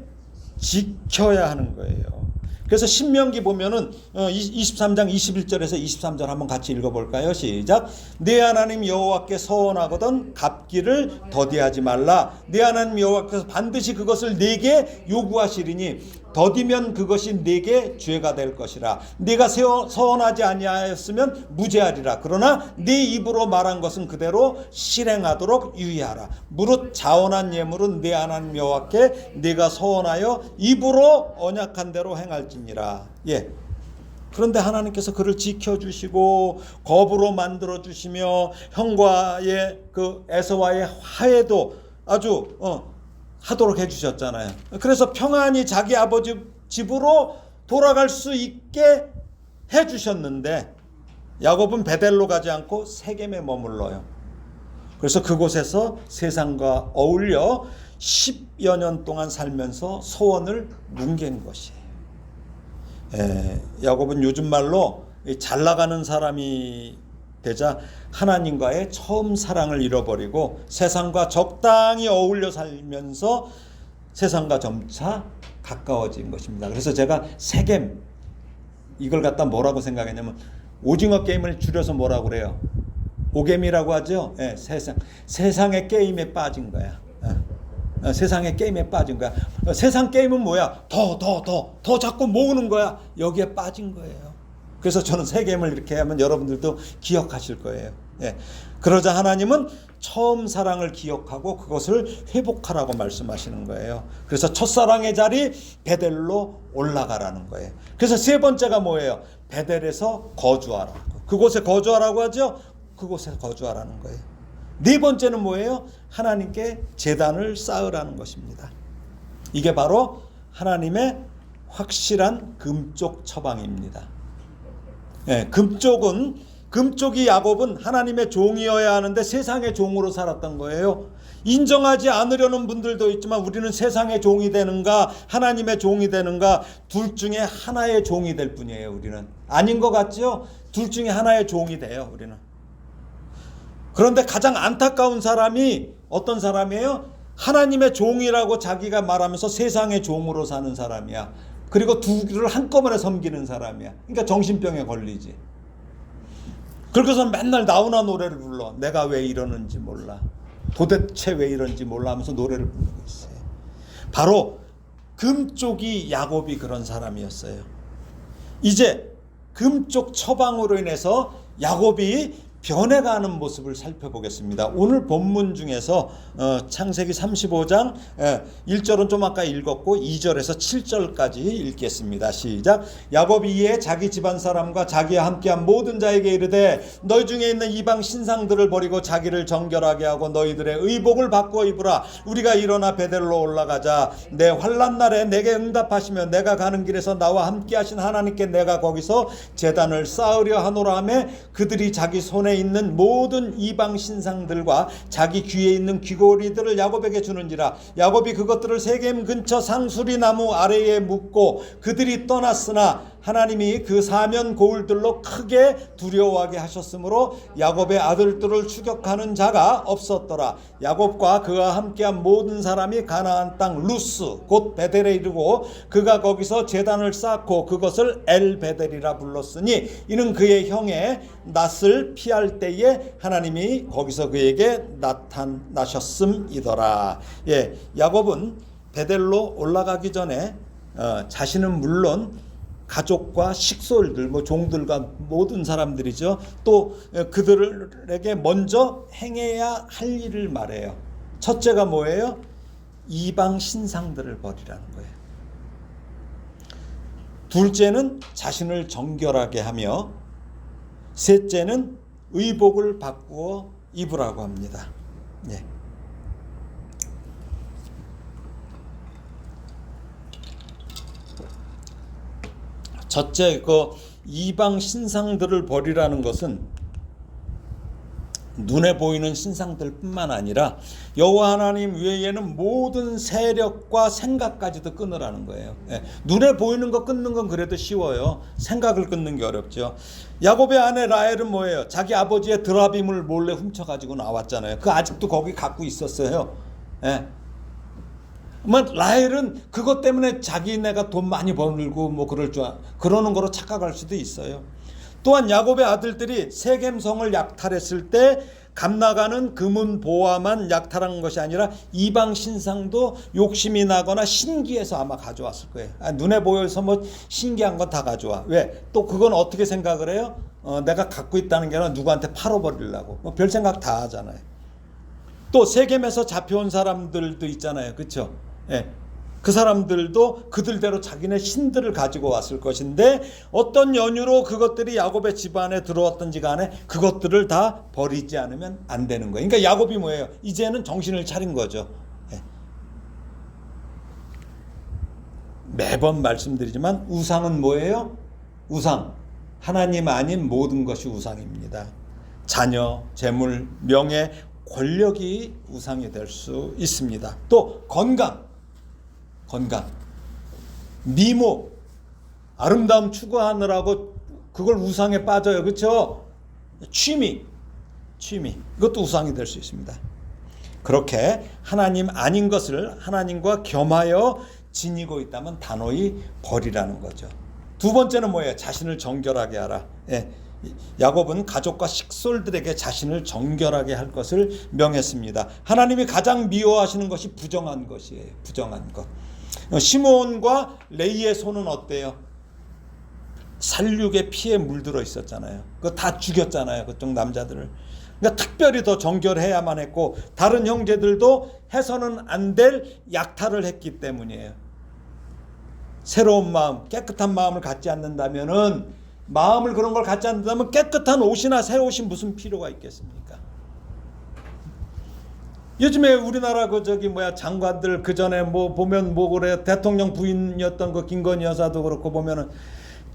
지켜야 하는 거예요. 그래서 신명기 보면은 23장 21절에서 23절 한번 같이 읽어볼까요? 시작. 네 하나님 여호와께 서원하거든 갚기를 더디하지 말라. 네 하나님 여호와께서 반드시 그것을 네게 요구하시리니 더디면 그것이 네게 죄가 될 것이라. 네가 서원하지 아니하였으면 무죄하리라. 그러나 네 입으로 말한 것은 그대로 실행하도록 유의하라. 무릇 자원한 예물은 네 하나님 여호와께 네가 서원하여 입으로 언약한 대로 행할지니라. 예. 그런데 하나님께서 그를 지켜주시고 겁으로 만들어주시며 형과의 그 에서와의 화해도 아주 하도록 해주셨잖아요. 그래서 평안히 자기 아버지 집으로 돌아갈 수 있게 해주셨는데 야곱은 베델로 가지 않고 세겜에 머물러요. 그래서 그곳에서 세상과 어울려 10여 년 동안 살면서 소원을 뭉갠 것이에요. 야곱은 요즘 말로 잘 나가는 사람이 되자 하나님과의 처음 사랑을 잃어버리고 세상과 적당히 어울려 살면서 세상과 점차 가까워진 것입니다. 그래서 제가 세겜 이걸 갖다 뭐라고 생각했냐면 오징어 게임을 줄여서 뭐라고 그래요? 오겜이라고 하죠. 세상의 게임에 빠진 거야. 세상의 게임에 빠진 거야. 세상 게임은 뭐야? 더 자꾸 모으는 거야. 여기에 빠진 거예요. 그래서 저는 세겜을 이렇게 하면 여러분들도 기억하실 거예요. 그러자 하나님은 처음 사랑을 기억하고 그것을 회복하라고 말씀하시는 거예요. 그래서 첫사랑의 자리 베델로 올라가라는 거예요. 그래서 세 번째가 뭐예요? 베델에서 거주하라. 그곳에 거주하라고 하죠. 그곳에 거주하라는 거예요. 네 번째는 뭐예요? 하나님께 제단을 쌓으라는 것입니다. 이게 바로 하나님의 확실한 금쪽 처방입니다. 금쪽이 야곱은 하나님의 종이어야 하는데 세상의 종으로 살았던 거예요. 인정하지 않으려는 분들도 있지만 우리는 세상의 종이 되는가 하나님의 종이 되는가 둘 중에 하나의 종이 될 뿐이에요. 우리는 아닌 것 같죠? 둘 중에 하나의 종이 돼요. 우리는. 그런데 가장 안타까운 사람이 어떤 사람이에요? 하나님의 종이라고 자기가 말하면서 세상의 종으로 사는 사람이야. 그리고 둘을 한꺼번에 섬기는 사람이야. 그러니까 정신병에 걸리지. 그러고서 맨날 나훈아 노래를 불러. 내가 왜 이러는지 몰라. 도대체 왜 이런지 몰라 하면서 노래를 부르고 있어요. 바로 금쪽이 야곱이 그런 사람이었어요. 이제 금쪽 처방으로 인해서 야곱이 변해가는 모습을 살펴보겠습니다. 오늘 본문 중에서 창세기 35장 1절은 좀 아까 읽었고 2절에서 7절까지 읽겠습니다. 시작. 야곱이 이에 자기 집안 사람과 자기와 함께한 모든 자에게 이르되 너희 중에 있는 이방 신상들을 버리고 자기를 정결하게 하고 너희들의 의복을 바꾸어 입으라. 우리가 일어나 베델로 올라가자. 내 환난 날에 내게 응답하시며 내가 가는 길에서 나와 함께하신 하나님께 내가 거기서 제단을 쌓으려 하노라 하매 그들이 자기 손에 안에 있는 모든 이방 신상들과 자기 귀에 있는 귀고리들을 야곱에게 주는지라. 야곱이 그것들을 세겜 근처 상수리 나무 아래에 묻고 그들이 떠났으나 하나님이 그 사면 고울들로 크게 두려워하게 하셨으므로 야곱의 아들들을 추격하는 자가 없었더라. 야곱과 그와 함께한 모든 사람이 가나안 땅 루스 곧 베델에 이르고 그가 거기서 제단을 쌓고 그것을 엘베델이라 불렀으니 이는 그의 형의 낯을 피할 때에 하나님이 거기서 그에게 나타나셨음이더라. 예, 야곱은 베델로 올라가기 전에 자신은 물론 가족과 식솔들, 종들과 모든 사람들이죠. 또 그들에게 먼저 행해야 할 일을 말해요. 첫째가 뭐예요? 이방 신상들을 버리라는 거예요. 둘째는 자신을 정결하게 하며 셋째는 의복을 바꾸어 입으라고 합니다. 예. 첫째, 이방 신상들을 버리라는 것은 눈에 보이는 신상들뿐만 아니라 여호와 하나님 외에는 모든 세력과 생각까지도 끊으라는 거예요. 예. 눈에 보이는 거 끊는 건 그래도 쉬워요. 생각을 끊는 게 어렵죠. 야곱의 아내 라헬은 뭐예요? 자기 아버지의 드라빔을 몰래 훔쳐가지고 나왔잖아요. 그 아직도 거기 갖고 있었어요. 예. 라헬은 그것 때문에 자기네가 돈 많이 벌고 그러는 거로 착각할 수도 있어요. 또한 야곱의 아들들이 세겜성을 약탈했을 때 감나가는 금은 보화만 약탈한 것이 아니라 이방 신상도 욕심이 나거나 신기해서 아마 가져왔을 거예요. 눈에 보여서 신기한 건 다 가져와. 왜? 또 그건 어떻게 생각을 해요? 내가 갖고 있다는 게 아니라 누구한테 팔아버리려고. 별 생각 다 하잖아요. 또 세겜에서 잡혀온 사람들도 있잖아요. 그렇죠? 예. 그 사람들도 그들대로 자기네 신들을 가지고 왔을 것인데 어떤 연유로 그것들이 야곱의 집안에 들어왔던지 간에 그것들을 다 버리지 않으면 안 되는 거예요. 그러니까 야곱이 뭐예요? 이제는 정신을 차린 거죠. 예. 매번 말씀드리지만 우상은 뭐예요? 우상. 하나님 아닌 모든 것이 우상입니다. 자녀, 재물, 명예, 권력이 우상이 될 수 있습니다. 또 건강, 미모, 아름다움 추구하느라고 그걸 우상에 빠져요. 그렇죠? 취미 이것도 우상이 될 수 있습니다. 그렇게 하나님 아닌 것을 하나님과 겸하여 지니고 있다면 단호히 버리라는 거죠. 두 번째는 뭐예요? 자신을 정결하게 하라. 예. 야곱은 가족과 식솔들에게 자신을 정결하게 할 것을 명했습니다. 하나님이 가장 미워하시는 것이 부정한 것이에요. 부정한 것. 시몬과 레이의 손은 어때요? 살육의 피에 물들어 있었잖아요. 그거 다 죽였잖아요. 그쪽 남자들을. 그러니까 특별히 더 정결해야만 했고 다른 형제들도 해서는 안 될 약탈을 했기 때문이에요. 새로운 마음, 깨끗한 마음을 갖지 않는다면은 마음을 그런 걸 갖지 않는다면 깨끗한 옷이나 새 옷이 무슨 필요가 있겠습니까? 요즘에 우리나라 장관들 그 전에 보면 그래 대통령 부인이었던 그 김건희 여사도 그렇고 보면은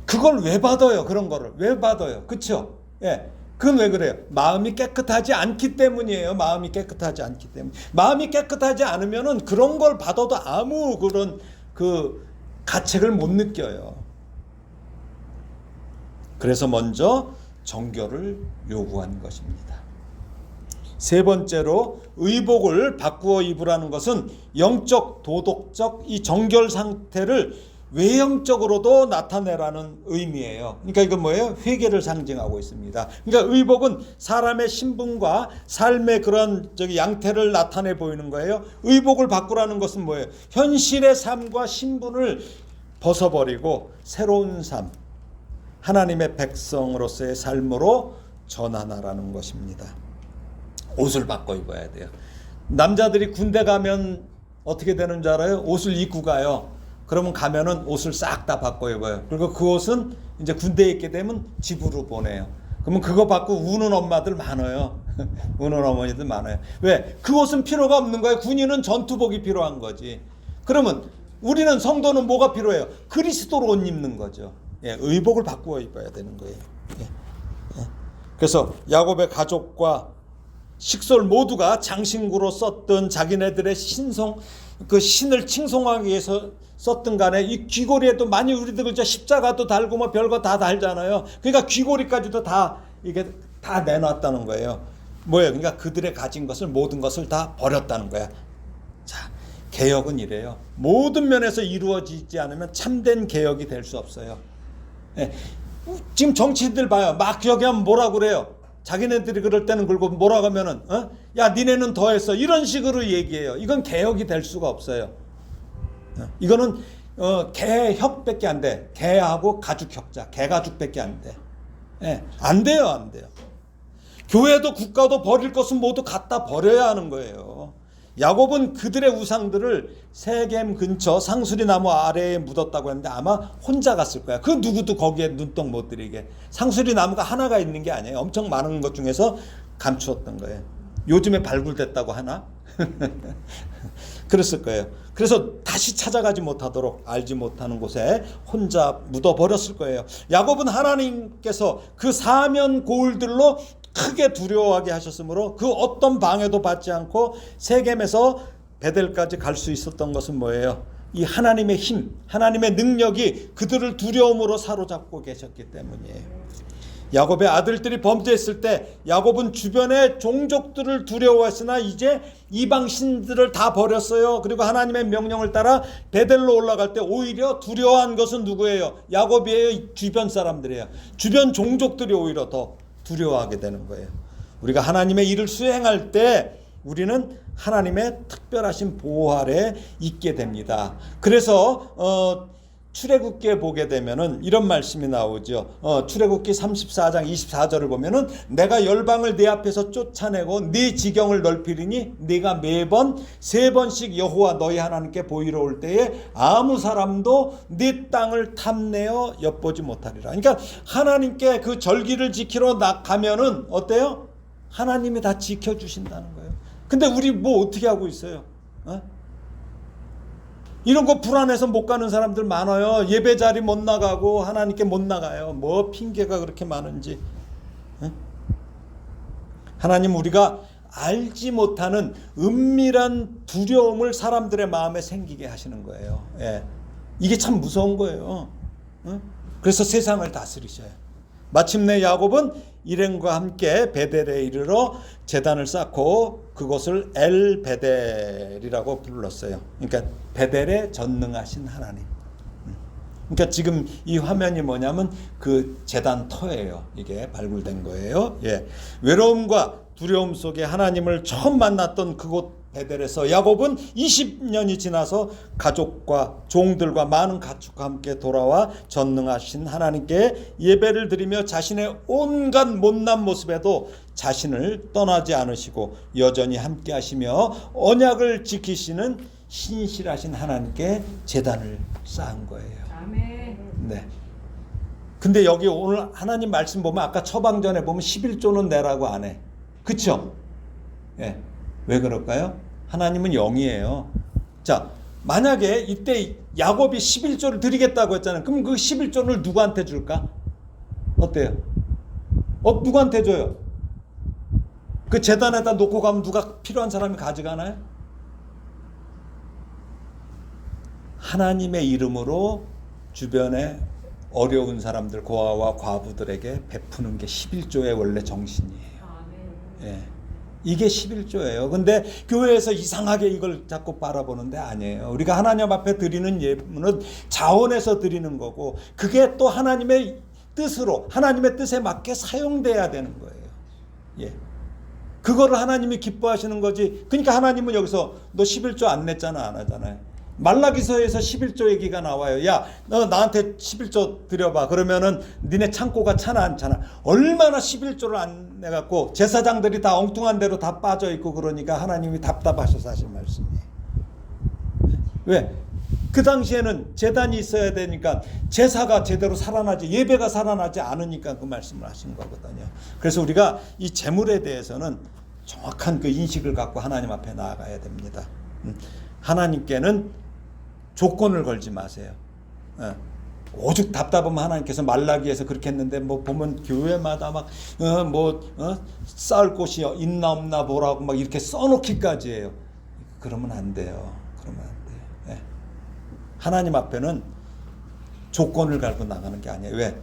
그걸 왜 받아요? 그런 거를 왜 받아요? 그렇죠? 예. 그건 왜 그래요? 마음이 깨끗하지 않기 때문이에요. 마음이 깨끗하지 않기 때문에. 마음이 깨끗하지 않으면은 그런 걸 받아도 아무 그런 가책을 못 느껴요. 그래서 먼저 정결을 요구한 것입니다. 세 번째로 의복을 바꾸어 입으라는 것은 영적, 도덕적 이 정결 상태를 외형적으로도 나타내라는 의미예요. 그러니까 이건 뭐예요? 회개를 상징하고 있습니다. 그러니까 의복은 사람의 신분과 삶의 그런 양태를 나타내 보이는 거예요. 의복을 바꾸라는 것은 뭐예요? 현실의 삶과 신분을 벗어버리고 새로운 삶, 하나님의 백성으로서의 삶으로 전환하라는 것입니다. 옷을 바꿔 입어야 돼요. 남자들이 군대 가면 어떻게 되는 줄 알아요? 옷을 입고 가요. 그러면 가면은 옷을 싹 다 바꿔 입어요. 그리고 그 옷은 이제 군대에 있게 되면 집으로 보내요. 그러면 그거 받고 우는 엄마들 많아요. 우는 어머니들 많아요. 왜? 그 옷은 필요가 없는 거예요. 군인은 전투복이 필요한 거지. 그러면 우리는 성도는 뭐가 필요해요? 그리스도로 옷 입는 거죠. 예, 의복을 바꾸어 입어야 되는 거예요. 예. 예. 그래서 야곱의 가족과 식솔 모두가 장신구로 썼던 자기네들의 그 신을 칭송하기 위해서 썼던 간에 이 귀고리에도 많이 우리들 십자가도 달고 뭐 별거 다 달잖아요. 그러니까 귀고리까지도 다 이게 다 내놨다는 거예요. 뭐예요? 그러니까 그들의 가진 것을 모든 것을 다 버렸다는 거야. 자, 개혁은 이래요. 모든 면에서 이루어지지 않으면 참된 개혁이 될 수 없어요. 예. 지금 정치인들 봐요. 막 여기하면 뭐라 그래요? 자기네들이 그럴 때는 그러고 뭐라고 하면은 야 니네는 더했어 이런 식으로 얘기해요. 이건 개혁이 될 수가 없어요. 이거는 개혁밖에 안 돼. 개하고 가죽 혁자, 개가죽밖에 안 돼. 예, 안 돼요, 안 돼요. 교회도 국가도 버릴 것은 모두 갖다 버려야 하는 거예요. 야곱은 그들의 우상들을 세겜 근처 상수리 나무 아래에 묻었다고 했는데 아마 혼자 갔을 거야. 그 누구도 거기에 눈독 못 들이게. 상수리 나무가 하나가 있는 게 아니에요. 엄청 많은 것 중에서 감추었던 거예요. 요즘에 발굴됐다고 하나? 그랬을 거예요. 그래서 다시 찾아가지 못하도록 알지 못하는 곳에 혼자 묻어버렸을 거예요. 야곱은 하나님께서 그 사면 고울들로 크게 두려워하게 하셨으므로 그 어떤 방해도 받지 않고 세겜에서 베델까지 갈 수 있었던 것은 뭐예요? 이 하나님의 힘, 하나님의 능력이 그들을 두려움으로 사로잡고 계셨기 때문이에요. 야곱의 아들들이 범죄했을 때 야곱은 주변의 종족들을 두려워했으나 이제 이방 신들을 다 버렸어요. 그리고 하나님의 명령을 따라 베델로 올라갈 때 오히려 두려워한 것은 누구예요? 야곱이에요? 주변 사람들이에요. 주변 종족들이 오히려 더 두려워하게 되는 거예요. 우리가 하나님의 일을 수행할 때 우리는 하나님의 특별하신 보호 아래 있게 됩니다. 그래서 출애굽기에 보게 되면은 이런 말씀이 나오죠. 출애굽기 34장 24절을 보면은 내가 열방을 네 앞에서 쫓아내고 네 지경을 넓히리니 네가 매번 3번씩 여호와 너희 하나님께 보이러 올 때에 아무 사람도 네 땅을 탐내어 엿보지 못하리라. 그러니까 하나님께 그 절기를 지키러 가면은 어때요? 하나님이 다 지켜주신다는 거예요. 근데 우리 뭐 어떻게 하고 있어요? 이런 거 불안해서 못 가는 사람들 많아요. 예배 자리 못 나가고 하나님께 못 나가요. 뭐 핑계가 그렇게 많은지. 하나님 우리가 알지 못하는 은밀한 두려움을 사람들의 마음에 생기게 하시는 거예요. 예. 이게 참 무서운 거예요. 그래서 세상을 다스리셔요. 마침내 야곱은 일행과 함께 베델에 이르러 제단을 쌓고 그것을 엘 베델이라고 불렀어요. 그러니까 베델에 전능하신 하나님. 그러니까 지금 이 화면이 뭐냐면 그 제단 터예요. 이게 발굴된 거예요. 예. 외로움과 두려움 속에 하나님을 처음 만났던 그곳 베델에서 야곱은 20년이 지나서 가족과 종들과 많은 가축과 함께 돌아와 전능하신 하나님께 예배를 드리며 자신의 온갖 못난 모습에도 자신을 떠나지 않으시고 여전히 함께 하시며 언약을 지키시는 신실하신 하나님께 제단을 쌓은 거예요. 아멘. 네. 근데 여기 오늘 하나님 말씀 보면 아까 처방전에 보면 11조는 내라고 안 해. 그쵸? 예. 왜 그럴까요? 하나님은 영이에요. 자, 만약에 이때 야곱이 11조를 드리겠다고 했잖아요. 그럼 그 11조를 누구한테 줄까? 어때요? 누구한테 줘요? 그 제단에다 놓고 가면 누가 필요한 사람이 가져가나요? 하나님의 이름으로 주변에 어려운 사람들, 고아와 과부들에게 베푸는 게 11조의 원래 정신이에요. 예. 이게 11조예요. 근데 교회에서 이상하게 이걸 자꾸 바라보는데 아니에요. 우리가 하나님 앞에 드리는 예물은 자원해서 드리는 거고 그게 또 하나님의 뜻으로 하나님의 뜻에 맞게 사용돼야 되는 거예요. 예. 그거를 하나님이 기뻐하시는 거지. 그러니까 하나님은 여기서 너 11조 안 냈잖아 안 하잖아요. 말라기서에서 11조 얘기가 나와요. 야, 너 나한테 11조 드려봐. 그러면은 니네 창고가 차나 안 차나. 얼마나 11조를 안 내갖고 제사장들이 다 엉뚱한 대로 다 빠져있고 그러니까 하나님이 답답하셔서 하신 말씀이에요. 왜? 그 당시에는 제단이 있어야 되니까 제사가 제대로 살아나지 예배가 살아나지 않으니까 그 말씀을 하신 거거든요. 그래서 우리가 이 재물에 대해서는 정확한 그 인식을 갖고 하나님 앞에 나아가야 됩니다. 하나님께는 조건을 걸지 마세요. 오죽 답답하면 하나님께서 말라기에서 그렇게 했는데 뭐 보면 교회마다 막 쌓을 곳이 있나 없나 보라고 막 이렇게 써놓기까지 해요. 그러면 안 돼요. 그러면 안 돼요. 네. 하나님 앞에는 조건을 갈고 나가는 게 아니에요. 왜?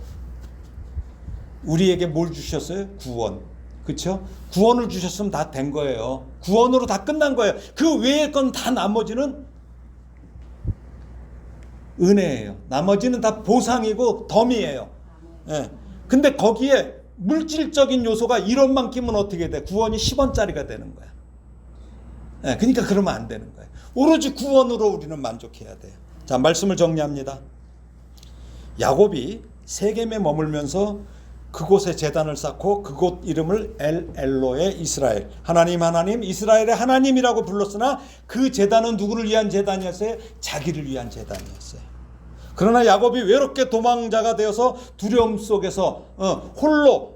우리에게 뭘 주셨어요? 구원. 그렇죠? 구원을 주셨으면 다 된 거예요. 구원으로 다 끝난 거예요. 그 외의 건 다 나머지는 은혜예요. 나머지는 다 보상이고 덤이에요. 예. 근데 거기에 물질적인 요소가 1원만 끼면 어떻게 돼? 구원이 10원짜리가 되는 거야. 예. 그러니까 그러면 안 되는 거예요. 오로지 구원으로 우리는 만족해야 돼요. 자, 말씀을 정리합니다. 야곱이 세겜에 머물면서 그곳에 제단을 쌓고 그곳 이름을 엘로의 이스라엘, 하나님 이스라엘의 하나님이라고 불렀으나 그 제단은 누구를 위한 제단이었어요? 자기를 위한 제단이었어요. 그러나 야곱이 외롭게 도망자가 되어서 두려움 속에서 홀로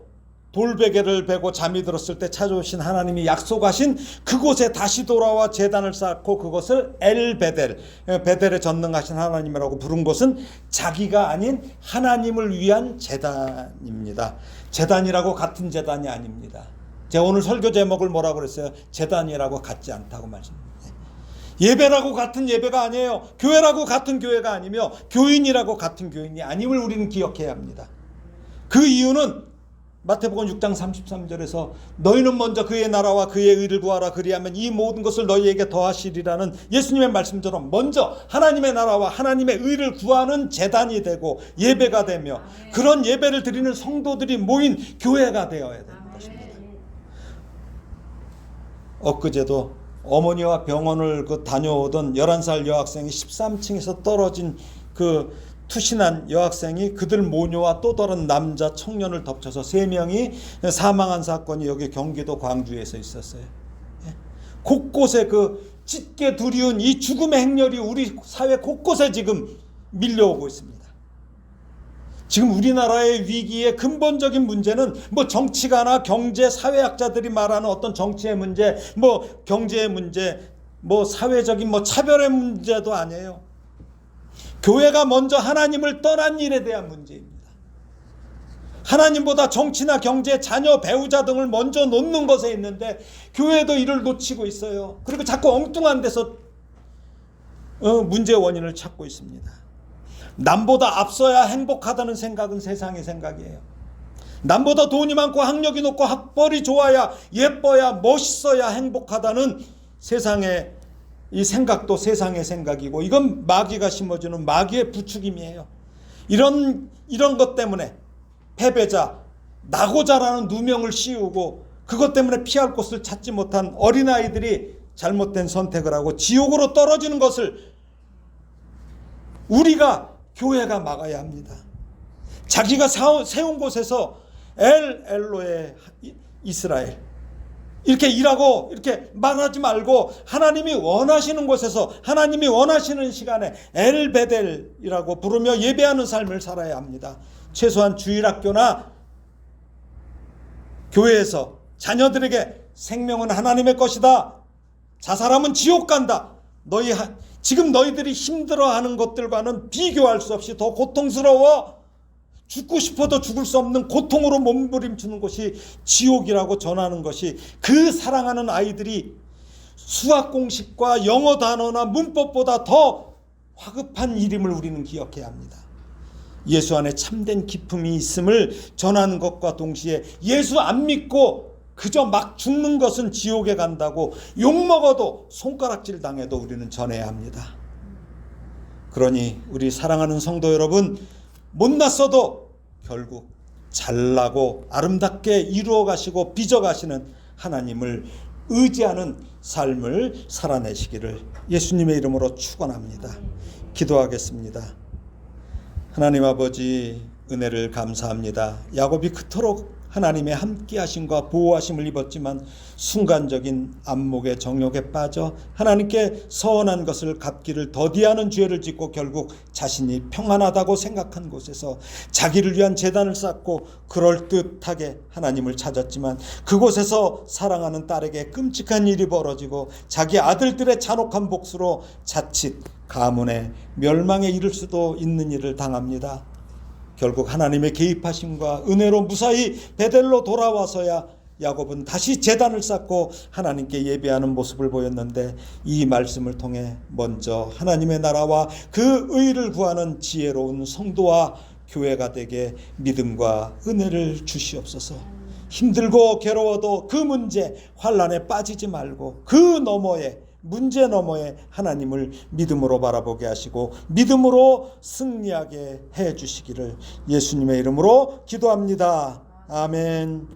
돌베개를 베고 잠이 들었을 때 찾아오신 하나님이 약속하신 그곳에 다시 돌아와 제단을 쌓고 그것을 엘베델, 베델에 전능하신 하나님이라고 부른 것은 자기가 아닌 하나님을 위한 제단입니다. 제단이라고 같은 제단이 아닙니다. 제가 오늘 설교 제목을 뭐라고 그랬어요? 제단이라고 같지 않다고 말씀드립니다. 예배라고 같은 예배가 아니에요. 교회라고 같은 교회가 아니며 교인이라고 같은 교인이 아님을 우리는 기억해야 합니다. 그 이유는 마태복음 6장 33절에서 너희는 먼저 그의 나라와 그의 의를 구하라 그리하면 이 모든 것을 너희에게 더하시리라는 예수님의 말씀처럼 먼저 하나님의 나라와 하나님의 의를 구하는 제단이 되고 예배가 되며 그런 예배를 드리는 성도들이 모인 교회가 되어야 되는 것입니다. 엊그제도 어머니와 병원을 다녀오던 11살 여학생이 13층에서 떨어진 투신한 여학생이 그들 모녀와 또 다른 남자 청년을 덮쳐서 3명이 사망한 사건이 여기 경기도 광주에서 있었어요. 곳곳에 짙게 두려운 이 죽음의 행렬이 우리 사회 곳곳에 지금 밀려오고 있습니다. 지금 우리나라의 위기의 근본적인 문제는 뭐 정치가나 경제 사회학자들이 말하는 어떤 정치의 문제, 뭐 경제의 문제, 뭐 사회적인 차별의 문제도 아니에요. 교회가 먼저 하나님을 떠난 일에 대한 문제입니다. 하나님보다 정치나 경제, 자녀, 배우자 등을 먼저 놓는 것에 있는데 교회도 이를 놓치고 있어요. 그리고 자꾸 엉뚱한 데서 문제의 원인을 찾고 있습니다. 남보다 앞서야 행복하다는 생각은 세상의 생각이에요. 남보다 돈이 많고 학력이 높고 학벌이 좋아야 예뻐야 멋있어야 행복하다는 세상의 이 생각도 세상의 생각이고 이건 마귀가 심어주는 마귀의 부추김이에요. 이런 것 때문에 패배자, 낙오자라는 누명을 씌우고 그것 때문에 피할 곳을 찾지 못한 어린아이들이 잘못된 선택을 하고 지옥으로 떨어지는 것을 우리가 교회가 막아야 합니다. 자기가 세운 곳에서 엘로의 이스라엘 이렇게 일하고 이렇게 말하지 말고 하나님이 원하시는 곳에서 하나님이 원하시는 시간에 엘베델이라고 부르며 예배하는 삶을 살아야 합니다. 최소한 주일학교나 교회에서 자녀들에게 생명은 하나님의 것이다. 자살하면 지옥 간다. 지금 너희들이 힘들어하는 것들과는 비교할 수 없이 더 고통스러워. 죽고 싶어도 죽을 수 없는 고통으로 몸부림치는 것이 지옥이라고 전하는 것이 그 사랑하는 아이들이 수학 공식과 영어 단어나 문법보다 더 화급한 일임을 우리는 기억해야 합니다. 예수 안에 참된 기쁨이 있음을 전하는 것과 동시에 예수 안 믿고 그저 막 죽는 것은 지옥에 간다고 욕먹어도 손가락질 당해도 우리는 전해야 합니다. 그러니 우리 사랑하는 성도 여러분, 못났어도 결국 잘나고 아름답게 이루어 가시고 빚어 가시는 하나님을 의지하는 삶을 살아내시기를 예수님의 이름으로 축원합니다. 기도하겠습니다. 하나님 아버지, 은혜를 감사합니다. 야곱이 그토록 하나님의 함께하심과 보호하심을 입었지만 순간적인 안목의 정욕에 빠져 하나님께 서운한 것을 갚기를 더디하는 죄를 짓고 결국 자신이 평안하다고 생각한 곳에서 자기를 위한 제단을 쌓고 그럴듯하게 하나님을 찾았지만 그곳에서 사랑하는 딸에게 끔찍한 일이 벌어지고 자기 아들들의 잔혹한 복수로 자칫 가문의 멸망에 이를 수도 있는 일을 당합니다. 결국 하나님의 개입하심과 은혜로 무사히 베델로 돌아와서야 야곱은 다시 제단을 쌓고 하나님께 예배하는 모습을 보였는데 이 말씀을 통해 먼저 하나님의 나라와 그 의를 구하는 지혜로운 성도와 교회가 되게 믿음과 은혜를 주시옵소서. 힘들고 괴로워도 그 문제 환난에 빠지지 말고 그 너머에 문제 너머에 하나님을 믿음으로 바라보게 하시고 믿음으로 승리하게 해 주시기를 예수님의 이름으로 기도합니다. 아멘.